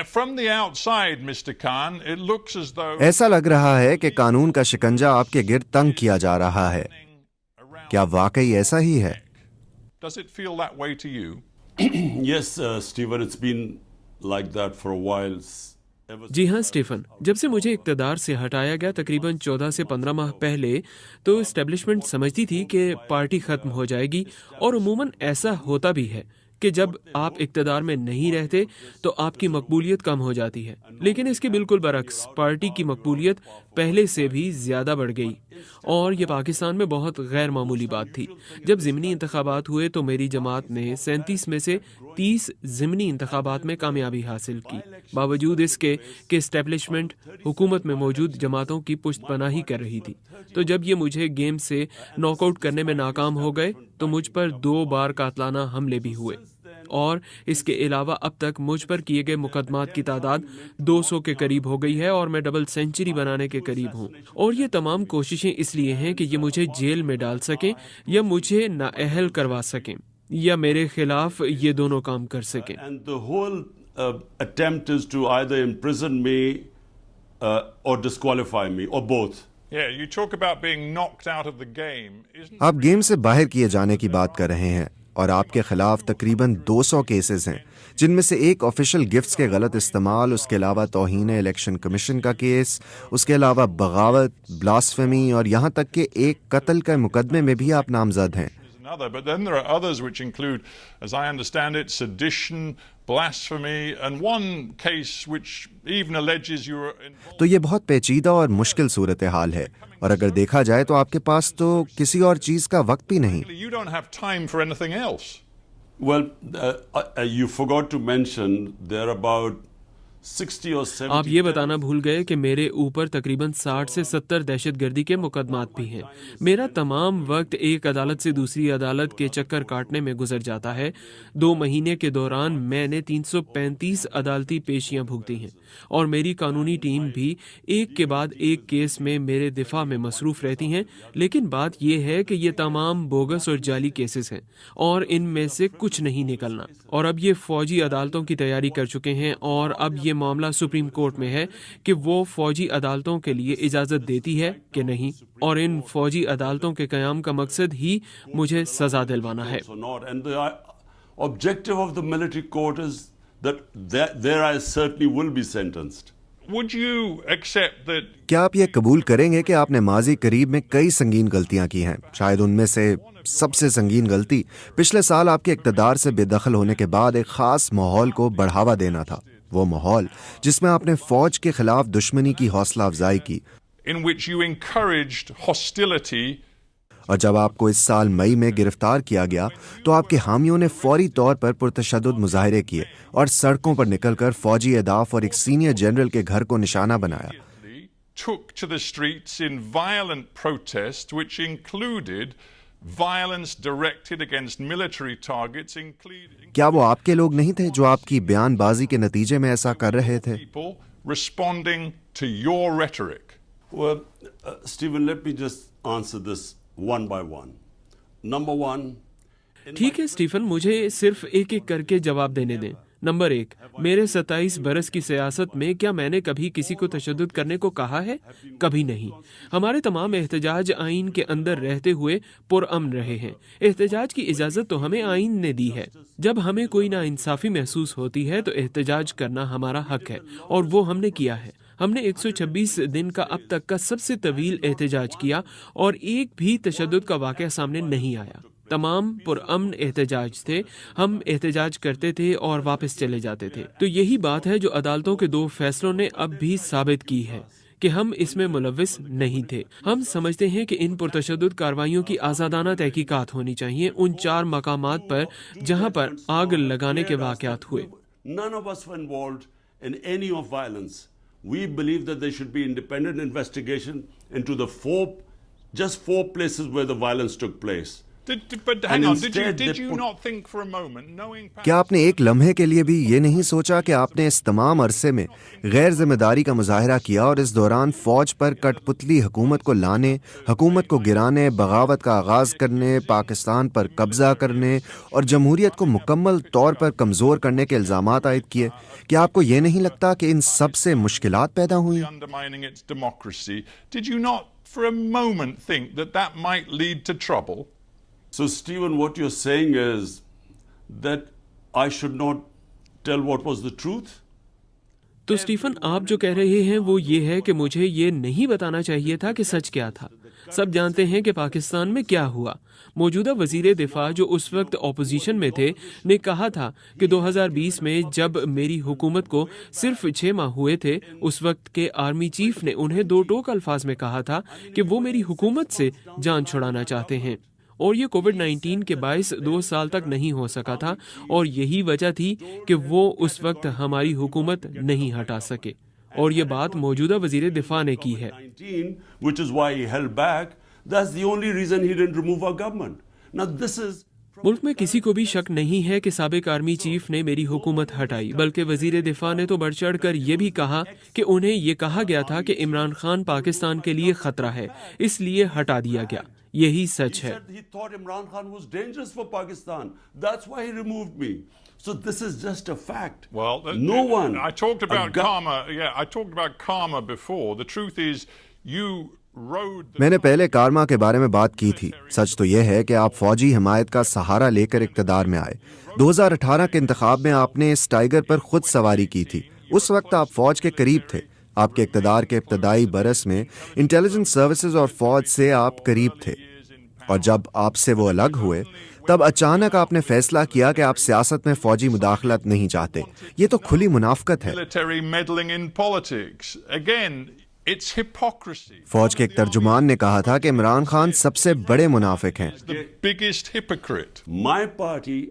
From the outside, Mr. Khan, it looks as though ایسا لگ رہا ہے کہ قانون کا شکنجا آپ کے گرد تنگ کیا جا رہا ہے. کیا واقعی ایسا ہی ہے؟ Does it feel that way to you? Yes, Stephen, it's been like that for a while. جی ہاں اسٹیفن، جب سے مجھے اقتدار سے ہٹایا گیا تقریباً 14 سے 15 ماہ پہلے تو اسٹیبلشمنٹ سمجھتی تھی کہ پارٹی ختم ہو جائے گی، اور عموماً ایسا ہوتا بھی ہے کہ جب آپ اقتدار میں نہیں رہتے تو آپ کی مقبولیت کم ہو جاتی ہے. لیکن اس کے بالکل برعکس، پارٹی کی مقبولیت پہلے سے بھی زیادہ بڑھ گئی، اور یہ پاکستان میں بہت غیر معمولی بات تھی. جب ضمنی انتخابات ہوئے تو میری جماعت نے 37 میں سے 30 ضمنی انتخابات میں کامیابی حاصل کی، باوجود اس کے کہ اسٹیبلشمنٹ حکومت میں موجود جماعتوں کی پشت پناہی کر رہی تھی. تو جب یہ مجھے گیم سے ناک آؤٹ کرنے میں ناکام ہو گئے تو مجھ پر 2 بار قاتلانہ حملے بھی ہوئے، اور اس کے علاوہ اب تک مجھ پر کیے گئے مقدمات کی تعداد 200 کے قریب ہو گئی ہے، اور میں ڈبل سینچری بنانے کے قریب ہوں. اور یہ تمام کوششیں اس لیے ہیں کہ یہ مجھے جیل میں ڈال سکیں یا مجھے نااہل کروا سکیں یا میرے خلاف یہ دونوں کام کر سکیں. And the whole attempt is to either imprison me or disqualify me, or both. Yeah, you talk about being knocked out of the game. آپ گیم سے باہر کیے جانے کی بات کر رہے ہیں، اور آپ کے خلاف تقریباً 200 کیسز ہیں، جن میں سے ایک آفیشل گفٹس کے غلط استعمال، اس کے علاوہ توہین الیکشن کمیشن کا کیس، اس کے علاوہ بغاوت، بلاسفیمی، اور یہاں تک کہ ایک قتل کے مقدمے میں بھی آپ نامزد ہیں. But then there are others which include, as I understand it, sedition, blasphemy, and one case which even alleges you were involved. تو یہ بہت پیچیدہ اور مشکل صورتحال ہے، اور اگر دیکھا جائے تو آپ کے پاس تو کسی اور چیز کا وقت بھی نہیں. You don't have time for anything else. Well, you forgot to mention there are about 60 or 70. آپ یہ بتانا بھول گئے کہ میرے اوپر تقریباً 60 سے 70 دہشت گردی کے مقدمات بھی ہیں. میرا تمام وقت ایک عدالت سے دوسری عدالت کے چکر کاٹنے میں گزر جاتا ہے. 2 مہینے کے دوران میں نے 335 عدالتی پیشیاں بھگتی ہیں، اور میری قانونی ٹیم بھی ایک کے بعد ایک کیس میں میرے دفاع میں مصروف رہتی ہیں. لیکن بات یہ ہے کہ یہ تمام بوگس اور جعلی کیسز ہیں، اور ان میں سے کچھ نہیں نکلنا. اور اب یہ فوجی عدالتوں کی تیاری کر چکے ہیں، اور اب یہ معاملہ سپریم کورٹ میں ہے کہ وہ فوجی عدالتوں کے لیے اجازت دیتی ہے کہ نہیں، اور ان فوجی عدالتوں کے قیام کا مقصد ہی مجھے سزا دلوانا ہے. And the objective of the military court is that there I certainly will be sentenced. Would you accept that? کیا آپ یہ قبول کریں گے کہ آپ نے ماضی قریب میں کئی سنگین غلطیاں کی ہیں؟ شاید ان میں سے سب سے سنگین غلطی پچھلے سال آپ کے اقتدار سے بے دخل ہونے کے بعد ایک خاص ماحول کو بڑھاوا دینا تھا. وہ ماحول جس میں آپ نے فوج کے خلاف دشمنی کی حوصلہ افزائی کی، In which you encouraged hostility. اور جب آپ کو اس سال مئی میں گرفتار کیا گیا تو آپ کے حامیوں نے فوری طور پر پرتشدد مظاہرے کیے اور سڑکوں پر نکل کر فوجی اہداف اور ایک سینئر جنرل کے گھر کو نشانہ بنایا. Took to the streets in violent protest, which included violence directed against military targets, including کیا وہ آپ کے لوگ نہیں تھے جو آپ کی بیان بازی کے نتیجے میں ایسا کر رہے تھے؟ people responding to your rhetoric. Well, Stephen, let me just answer this one by one. Number one. ٹھیک ہے اسٹیفن، مجھے صرف ایک ایک کر کے جواب دینے دیں. نمبر 1، میرے 27 برس کی سیاست میں کیا میں نے کبھی کسی کو تشدد کرنے کو کہا ہے؟ کبھی نہیں. ہمارے تمام احتجاج آئین کے اندر رہتے ہوئے پرامن رہے ہیں. احتجاج کی اجازت تو ہمیں آئین نے دی ہے. جب ہمیں کوئی ناانصافی محسوس ہوتی ہے تو احتجاج کرنا ہمارا حق ہے، اور وہ ہم نے کیا ہے. ہم نے 126 دن کا اب تک کا سب سے طویل احتجاج کیا، اور ایک بھی تشدد کا واقعہ سامنے نہیں آیا. تمام پرامن احتجاج تھے. ہم احتجاج کرتے تھے اور واپس چلے جاتے تھے. تو یہی بات ہے جو عدالتوں کے 2 فیصلوں نے اب بھی ثابت کی ہے کہ ہم اس میں ملوث نہیں تھے. ہم سمجھتے ہیں کہ ان پرتشدد کارروائیوں کی آزادانہ تحقیقات ہونی چاہیے ان 4 مقامات پر جہاں پر آگ لگانے کے واقعات ہوئے. None of us were involved in any of violence. We believe that there should be independent investigation into the just four places where the violence took place. But hang And on, instead did they you put- not think for a moment, knowing क्या आपने एक लम्हे के लिए भी ये नहीं सोचा कि आपने इस तमाम अरसे में गैर जिम्मेदारी का मुजाहरा किया और इस दौरान फौज पर कठपुतली हुकूमत को लाने, हुकूमत को गिराने, बगावत का आगाज करने, पाकिस्तान पर कब्जा करने और जमहूरियत को मुकम्मल तौर पर कमज़ोर करने के इल्ज़ामात आयद किए? क्या आपको ये नहीं लगता कि इन सब से मुश्किलात पैदा हुई? undermining its democracy, did you not for a moment think that that might lead to trouble? So, Stephen, what you're saying is that I should not tell what was the truth? तो Stephen, आप जो कह रहे हैं वो ये है कि मुझे ये नहीं बताना चाहिए था कि सच क्या था। सब जानते हैं कि पाकिस्तान में क्या हुआ। मौजूदा वजीर दिफा जो उस वक्त ऑपोजिशन में थे ने कहा था कि 2020 में जब मेरी हुकूमत को सिर्फ 6 माह हुए थे, उस वक्त के आर्मी चीफ ने उन्हें दो टोक अल्फाज में कहा था कि वो मेरी हुकूमत से जान छुड़ाना चाहते हैं, और ये कोविड-19 के बायस 2 साल तक नहीं हो सका था, और यही वजह थी कि वो उस वक्त हमारी हुकूमत नहीं हटा सके। और ये बात मौजूदा वजीर दिफा ने की है। 19, which is why he held back. That's the only reason he didn't remove our government. Now, this is मुल्क में किसी को भी शक नहीं है कि साबिक आर्मी चीफ ने मेरी हुकूमत हटाई, बल्कि वजीर दिफा ने तो बढ़ चढ़ कर ये भी कहा कि उन्हें ये कहा गया था कि इमरान खान पाकिस्तान के लिए खतरा है, इसलिए हटा दिया गया। यही सच है। he thought Imran Khan was dangerous for Pakistan. That's why he removed me. So this is just a fact. Well, no one. I talked about a gu- karma. Yeah, I talked about karma before. The truth is, you rode. मैंने पहले कारमा के बारे में बात की थी। सच तो यह है कि आप फौजी हिमायत का सहारा लेकर इक़्तिदार में आए। 2018 के इंतखाब में आपने इस टाइगर पर खुद सवारी की थी। उस वक्त आप फौज के करीब थे। आपके इक़्तिदार के इब्तदाई बरस में इंटेलिजेंस सर्विसेज और फौज से आप करीब थे, और जब आपसे वो अलग हुए तब अचानक आपने फैसला किया कि आप सियासत में फौजी मुदाखलत नहीं चाहते। ये तो खुली मुनाफकत है। Military meddling in politics. Again, it's hypocrisy. फौज के एक तर्जुमान ने कहा था कि इमरान खान सबसे बड़े मुनाफिक हैं। The biggest hypocrite. My party.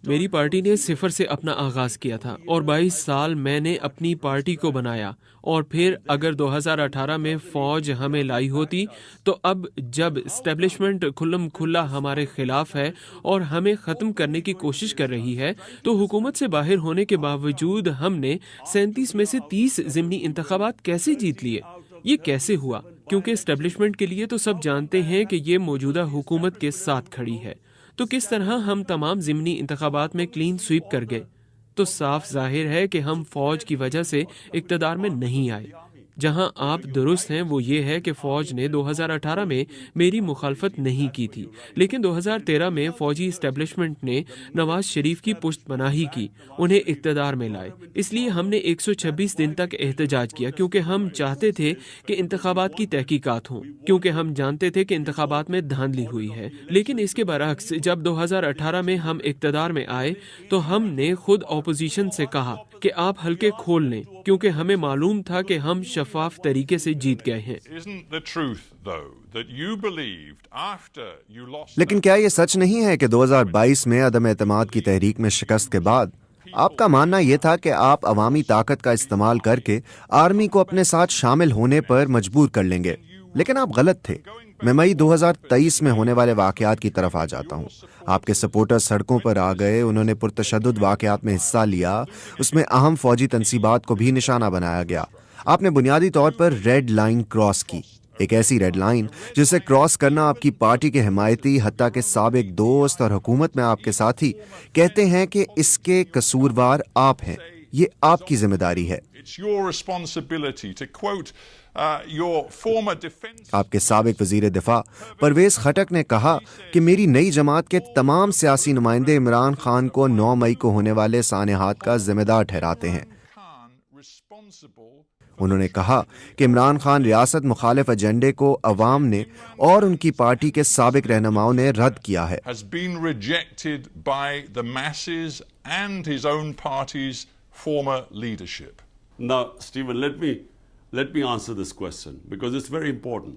मेरी पार्टी ने सिफर से अपना आगाज किया था, और 22 साल मैंने अपनी पार्टी को बनाया, और फिर अगर 2018 में फौज हमें लाई होती तो अब जब एस्टेब्लिशमेंट खुल्लम खुल्ला हमारे खिलाफ है और हमें ख़त्म करने की कोशिश कर रही है, तो हुकूमत से बाहर होने के बावजूद हमने 37 में से 30 ज़िमनी इंतखाबात कैसे जीत लिए? ये कैसे हुआ? क्योंकि एस्टेब्लिशमेंट के लिए तो सब जानते हैं कि ये मौजूदा हुकूमत के साथ खड़ी है। तो किस तरह हम तमाम ज़िमनी इंतखाबात में क्लीन स्वीप कर गए? तो साफ जाहिर है कि हम फौज की वजह से इक़्तिदार में नहीं आए। जहां आप दुरुस्त हैं वो ये है कि फौज ने 2018 में मेरी मुखालफत नहीं की थी, लेकिन 2013 में फौजी इस्टेब्लिशमेंट ने नवाज शरीफ की पुष्ट पनाही की, उन्हें इक़्तिदार में लाए। इसलिए हमने 126 दिन तक एहतजाज किया, क्योंकि हम चाहते थे कि इंतखाबात की तहकीकात हों, क्योंकि हम जानते थे कि इंतखाबात में धांधली हुई है। लेकिन इसके बरअक्स जब 2018 में हम इक़्तिदार में आए तो हमने खुद ऑपोजिशन से कहा कि आप हल्के खोल लें, क्योंकि हमें मालूम था कि हम शफाफ तरीके से जीत गए हैं। Isn't the truth, though, that you believed after you lost? लेकिन क्या ये सच नहीं है कि 2022 में अदम एतमाद की तहरीक में शिकस्त के बाद आपका मानना यह था कि आप अवामी ताकत का इस्तेमाल करके आर्मी को अपने साथ शामिल होने पर मजबूर कर लेंगे? लेकिन आप गलत थे। मैं मई 2023 में होने वाले वाकयात की तरफ आ जाता हूँ। आपके सपोर्टर्स सड़कों पर आ गए, उन्होंने पुरतशद्दुद वाकयात में हिस्सा लिया, उसमें अहम फौजी तनसीबात को भी निशाना बनाया गया। आपने बुनियादी तौर पर रेड लाइन क्रॉस की, एक ऐसी रेड लाइन जिसे क्रॉस करना आपकी पार्टी के हिमायती, हत्ता के साबिक दोस्त और हुकूमत में आपके साथी कहते हैं कि इसके कसूरवार आप हैं। ये आपकी जिम्मेदारी है। It's your responsibility to quote your former defense. आपके साबिक वजीर दिफा परवेज खटक ने कहा कि मेरी नई जमात के तमाम सियासी नुमाइंदे इमरान खान को 9 मई को होने वाले सानेहात का जिम्मेदार ठहराते हैं। Khan responsible. उन्होंने कहा कि इमरान खान रियासत मुखालिफ एजेंडे को अवाम ने और उनकी पार्टी के साबिक रहनुमाओं ने रद्द किया है। Has been rejected by the masses and his own party's former leadership. Now, Stephen, let me answer this question because it's very important.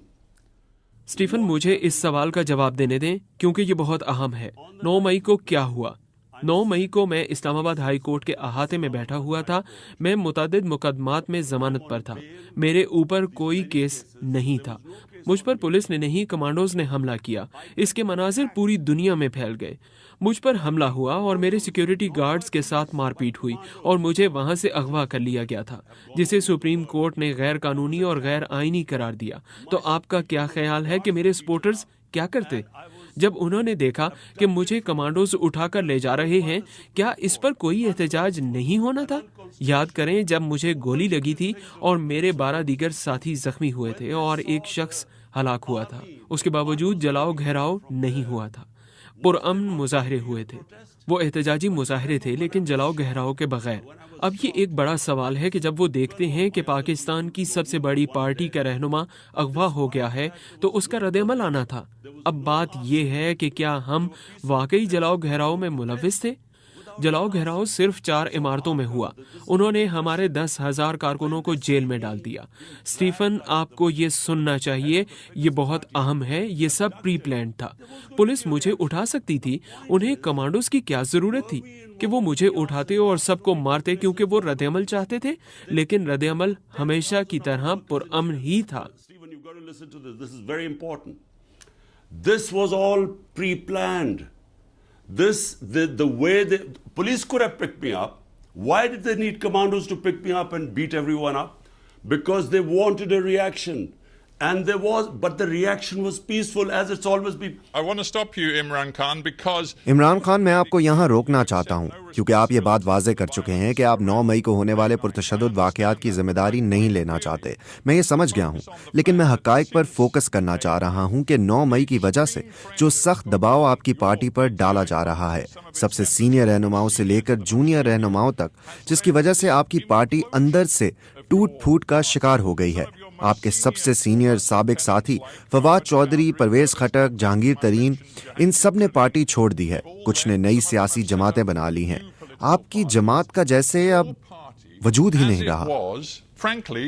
Stephen, मुझे इस सवाल का जवाब देने दें, क्योंकि ये बहुत अहम है। 9 मई को क्या हुआ? 9 मई को मैं इस्लामाबाद हाई कोर्ट के अहाते में बैठा हुआ था। मैं मुतअद्दिद मुकदमात में जमानत पर था। मेरे ऊपर कोई केस नहीं था। मुझ पर पुलिस ने नहीं, कमांडोज ने हमला किया। इसके मनाजिर पूरी दुनिया में फैल गए। मुझ पर हमला हुआ और मेरे सिक्योरिटी गार्ड्स के साथ मारपीट हुई और मुझे वहां से अगवा कर लिया गया था, जिसे सुप्रीम कोर्ट ने गैर कानूनी और गैर आईनी करार दिया। तो आपका क्या ख्याल है कि मेरे सपोर्टर्स क्या करते? जब उन्होंने देखा कि मुझे कमांडोज उठाकर ले जा रहे हैं, क्या इस पर कोई एहतजाज नहीं होना था? याद करें, जब मुझे गोली लगी थी और मेरे 12 दीगर साथी जख्मी हुए थे और एक शख्स हलाक हुआ था, उसके बावजूद जलाओ घेराव नहीं हुआ था। पुरअमन मुजाहरे हुए थे। वो एहतजाजी मुजाहरे थे, लेकिन जलाओ गहराव के बगैर। अब ये एक बड़ा सवाल है कि जब वो देखते हैं कि पाकिस्तान की सबसे बड़ी पार्टी का रहनुमा अगवा हो गया है, तो उसका रद्द-ए-अमल आना था। अब बात ये है कि क्या हम वाकई जलाओ गहराव में मुलव्विस थे? जलाओ घेराव सिर्फ 4 इमारतों में हुआ। उन्होंने हमारे 10,000 कारकुनों को जेल में डाल दिया। स्टीफन, आपको ये सुनना चाहिए, ये बहुत अहम है। ये सब प्री प्लान्ड था। पुलिस मुझे उठा सकती थी। उन्हें कमांडोज की क्या जरूरत थी कि वो मुझे उठाते और सबको मारते क्योंकि वो रद्द-ए-अमल चाहते थे? लेकिन रद्द-ए-अमल हमेशा की तरह पुरअमन ही था। Stephen, you've got to listen to this. This is very important. This was all pre-planned. The way the police could have picked me up. Why did they need commandos to pick me up and beat everyone up? Because they wanted a reaction. And but the reaction was peaceful, as it's always been. I want to stop you, Imran Khan, because Imran Khan, मैं आपको यहाँ रोकना चाहता हूँ क्योंकि आप ये बात वाजे कर चुके हैं कि आप 9 मई को होने वाले पुरतशद्दुद वाक़यात की जिम्मेदारी नहीं लेना चाहते। मैं ये समझ गया हूँ, लेकिन मैं हक़ाइक़ पर फोकस करना चाह रहा हूँ कि 9 मई की वजह से जो सख्त दबाव आपकी पार्टी पर डाला जा रहा है, सबसे सीनियर रहनुमाओं से लेकर जूनियर रहनुमाओं तक, जिसकी वजह से आपकी पार्टी अंदर से टूट फूट का शिकार हो गई है। आपके सबसे सीनियर साबिक साथी फवाद चौधरी, परवेज खटक, जहांगीर तरीन, इन सब ने पार्टी छोड़ दी है। कुछ ने नई सियासी जमातें बना ली हैं। आपकी जमात का जैसे अब वजूद ही as नहीं it रहा। was, frankly,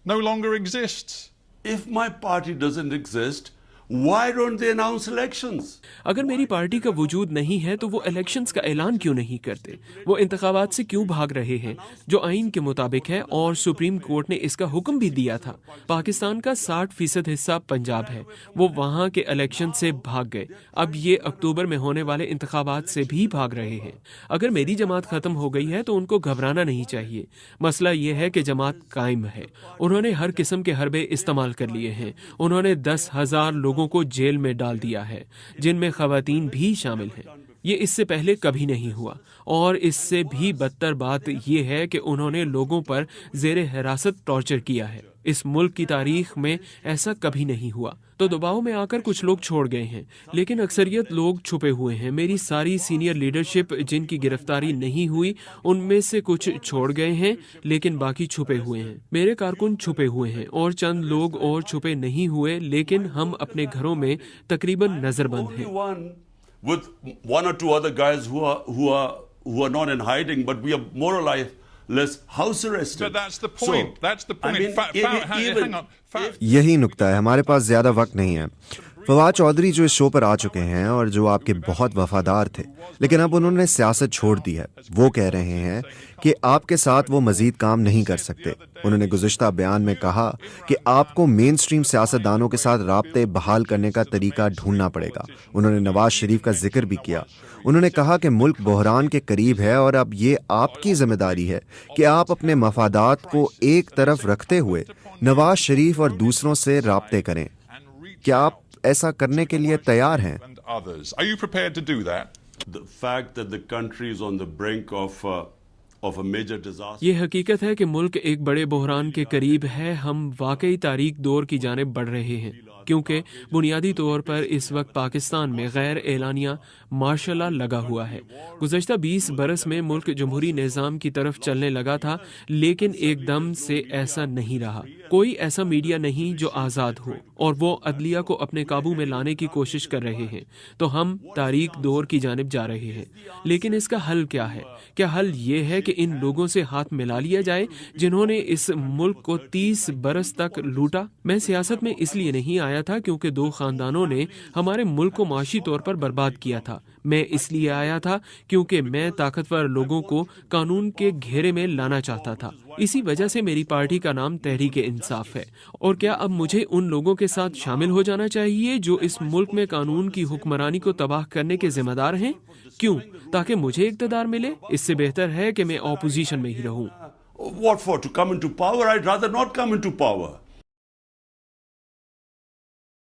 no longer exists. If my party doesn't exist, why don't they announce elections? अगर मेरी पार्टी का वजूद नहीं है तो वो इलेक्शंस का ऐलान क्यों नहीं करते? वो इंतखाबात से क्यों भाग रहे हैं, जो आइन के मुताबिक है और सुप्रीम कोर्ट ने इसका हुक्म भी दिया था? पाकिस्तान का 60% हिस्सा पंजाब है। वो वहाँ के इलेक्शन से भाग गए। अब ये अक्टूबर में होने वाले इंतखाबात से भी भाग रहे हैं। अगर मेरी जमात खत्म हो गई है तो उनको घबराना नहीं चाहिए। मसला ये है कि जमात कायम है। उन्होंने हर किस्म के हरबे इस्तेमाल कर लिए हैं। उन्होंने 10,000 लोगों को जेल में डाल दिया है, जिनमें खवातीन भी शामिल हैं। ये इससे पहले कभी नहीं हुआ। और इससे भी बदतर बात यह है कि उन्होंने लोगों पर ज़ेरे हिरासत टॉर्चर किया है। इस मुल्क की तारीख में ऐसा कभी नहीं हुआ। तो दबाव में आकर कुछ लोग छोड़ गए हैं, लेकिन अक्सरियत लोग छुपे हुए हैं। मेरी सारी सीनियर लीडरशिप जिनकी गिरफ्तारी नहीं हुई, उनमें से कुछ छोड़ गए हैं, लेकिन बाकी छुपे हुए हैं। मेरे कारकुन छुपे हुए हैं और चंद लोग और छुपे नहीं हुए, लेकिन हम अपने घरों में तकरीबन नजरबंद Only हैं। one with 1 or 2 other guys who are not in hiding, but we are more or less house arrested. But that's the point. That's the point. I mean, Hang on. यही नुक्ता है। हमारे पास ज्यादा वक्त नहीं है। फवाद चौधरी जो इस शो पर आ चुके हैं और जो आपके बहुत वफादार थे, लेकिन अब उन्होंने सियासत छोड़ दी है, वो कह रहे हैं कि आपके साथ वो मजीद काम नहीं कर सकते। उन्होंने गुज़िश्ता बयान में कहा कि आपको मेन स्ट्रीम सियासतदानों के साथ राब्ते बहाल करने का तरीका ढूंढना पड़ेगा। उन्होंने नवाज शरीफ का जिक्र भी किया। उन्होंने कहा कि मुल्क बहरान के करीब है और अब ये आपकी जिम्मेदारी है कि आप अपने मफादात को एक तरफ रखते हुए नवाज शरीफ और दूसरों से राब्ते करें। क्या आप ऐसा करने के लिए तैयार हैं? And others. Are you prepared to do that? The fact that the country is on the brink of a major disaster. ये हकीकत है कि मुल्क एक बड़े बहरान के करीब है। हम वाकई तारीख दौर की जानिब बढ़ रहे हैं, क्योंकि बुनियादी तौर पर इस वक्त पाकिस्तान में गैर एलानिया मार्शल लॉ लगा हुआ है। गुज़श्ता 20 बरस में मुल्क जमहूरी निज़ाम की तरफ चलने लगा था, लेकिन एकदम से ऐसा नहीं रहा। कोई ऐसा मीडिया नहीं जो आज़ाद हो, और वो अदलिया को अपने काबू में लाने की कोशिश कर रहे हैं। तो हम तारीख दौर की जानिब जा रहे हैं। लेकिन इसका हल क्या है? क्या हल ये है कि کہ ان لوگوں سے ہاتھ ملا لیا جائے جنہوں نے اس ملک کو 30 برس تک لوٹا؟ میں سیاست میں اس لیے نہیں آیا تھا کیونکہ 2 خاندانوں نے ہمارے ملک کو معاشی طور پر برباد کیا تھا. میں اس لیے آیا تھا کیونکہ میں طاقتور لوگوں کو قانون کے گھیرے میں لانا چاہتا تھا. اسی وجہ سے میری پارٹی کا نام تحریک انصاف ہے. اور کیا اب مجھے ان لوگوں کے ساتھ شامل ہو جانا چاہیے جو اس ملک میں قانون کی حکمرانی کو تباہ کرنے کے ذمہ دار ہیں؟ کیوں؟ تاکہ مجھے اقتدار ملے؟ اس سے بہتر ہے کہ میں اپوزیشن میں ہی رہوں. What for? To come into power? I'd rather not come into power.